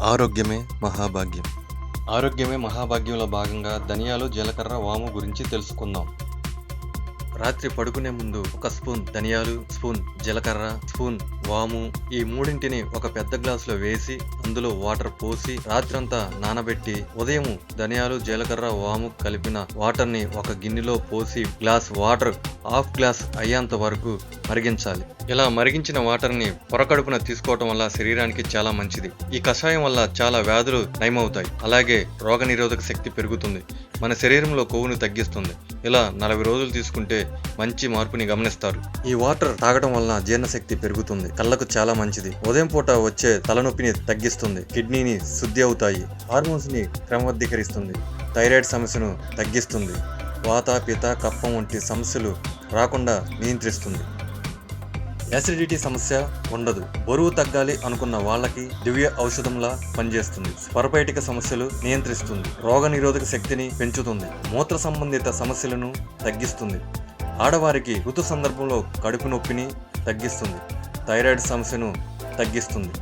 ఆరోగ్యమే మహాభాగ్యం. ఆరోగ్యమే మహాభాగ్యంలో భాగంగా ధనియాలు, జీలకర్ర, వాము గురించి తెలుసుకుందాం. రాత్రి పడుకునే ముందు ఒక స్పూన్ ధనియాలు, స్పూన్ జీలకర్ర, స్పూన్ వాము ఈ మూడింటిని ఒక పెద్ద గ్లాసులో వేసి అందులో వాటర్ పోసి రాత్రంతా నానబెట్టి ఉదయం ధనియాలు, జీలకర్ర, వాము కలిపిన వాటర్ని ఒక గిన్నెలో పోసి గ్లాస్ వాటర్ హాఫ్ గ్లాస్ అయ్యేంత వరకు మరిగించాలి. ఇలా మరిగించిన వాటర్ని పొరకడుపున తీసుకోవటం వల్ల శరీరానికి చాలా మంచిది. ఈ కషాయం వల్ల చాలా వ్యాధులు నయమవుతాయి. అలాగే రోగనిరోధక శక్తి పెరుగుతుంది. మన శరీరంలో కొవ్వును తగ్గిస్తుంది. ఇలా 40 రోజులు తీసుకుంటే మంచి మార్పుని గమనిస్తారు. ఈ వాటర్ తాగడం వల్ల జీర్ణశక్తి పెరుగుతుంది. కళ్ళకు చాలా మంచిది. ఉదయం పూట వచ్చే తలనొప్పిని తగ్గిస్తుంది. కిడ్నీని శుద్ధి అవుతాయి. హార్మోన్స్ ని క్రమబద్ధీకరిస్తుంది. థైరాయిడ్ సమస్యను తగ్గిస్తుంది. వాత, పిత, కఫం వంటి సమస్యలు రాకుండా నియంత్రిస్తుంది. యాసిడిటీ సమస్య ఉండదు. బరువు తగ్గాలి అనుకున్న వాళ్ళకి దివ్య ఔషధంలా పనిచేస్తుంది. స్వరపేటిక సమస్యలు నియంత్రిస్తుంది. రోగ నిరోధక శక్తిని పెంచుతుంది. మూత్ర సంబంధిత సమస్యలను తగ్గిస్తుంది. ఆడవారికి ఋతు సందర్భంలో కడుపు నొప్పిని తగ్గిస్తుంది. థైరాయిడ్ సమస్యను తగ్గిస్తుంది.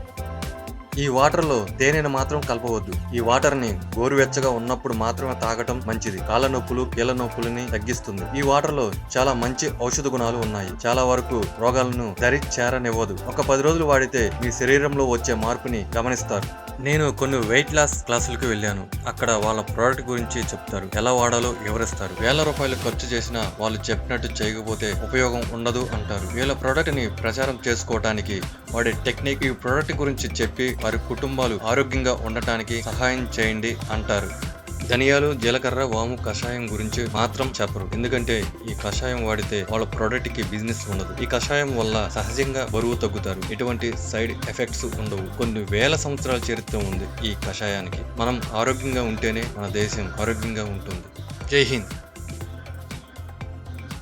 ఈ వాటర్లో తేనెను మాత్రం కలపవద్దు. ఈ వాటర్ని గోరువెచ్చగా ఉన్నప్పుడు మాత్రమే తాగటం మంచిది. కాళ్ళ నొప్పులు, కీళ్ళ నొప్పులని తగ్గిస్తుంది. ఈ వాటర్లో చాలా మంచి ఔషధ గుణాలు ఉన్నాయి. చాలా వరకు రోగాలను దరి చేరనివ్వదు. ఒక 10 రోజులు వాడితే మీ శరీరంలో వచ్చే మార్పుని గమనిస్తారు. నేను కొన్ని వెయిట్ లాస్ క్లాసులకు వెళ్ళాను. అక్కడ వాళ్ళ ప్రోడక్ట్ గురించి చెప్తారు. ఎలా వాడాలో వివరిస్తారు. ₹1000 ఖర్చు చేసినా వాళ్ళు చెప్పినట్టు చేయకపోతే ఉపయోగం ఉండదు అంటారు. వీళ్ళ ప్రోడక్ట్ ని ప్రచారం చేసుకోవడానికి వాడే టెక్నిక్, ఈ ప్రోడక్ట్ గురించి చెప్పి వారి కుటుంబాలు ఆరోగ్యంగా ఉండటానికి సహాయం చేయండి అంటారు. ధనియాలు, జీలకర్ర, వాము కషాయం గురించి మాత్రం చెప్పరు. ఎందుకంటే ఈ కషాయం వాడితే వాళ్ళ ప్రోడక్ట్ కి బిజినెస్ ఉండదు. ఈ కషాయం వల్ల సహజంగా బరువు తగ్గుతారు. ఎటువంటి సైడ్ ఎఫెక్ట్స్ ఉండవు. కొన్ని వేల సంవత్సరాల చరిత్ర ఉంది ఈ కషాయానికి. మనం ఆరోగ్యంగా ఉంటేనే మన దేశం ఆరోగ్యంగా ఉంటుంది. జై హింద్.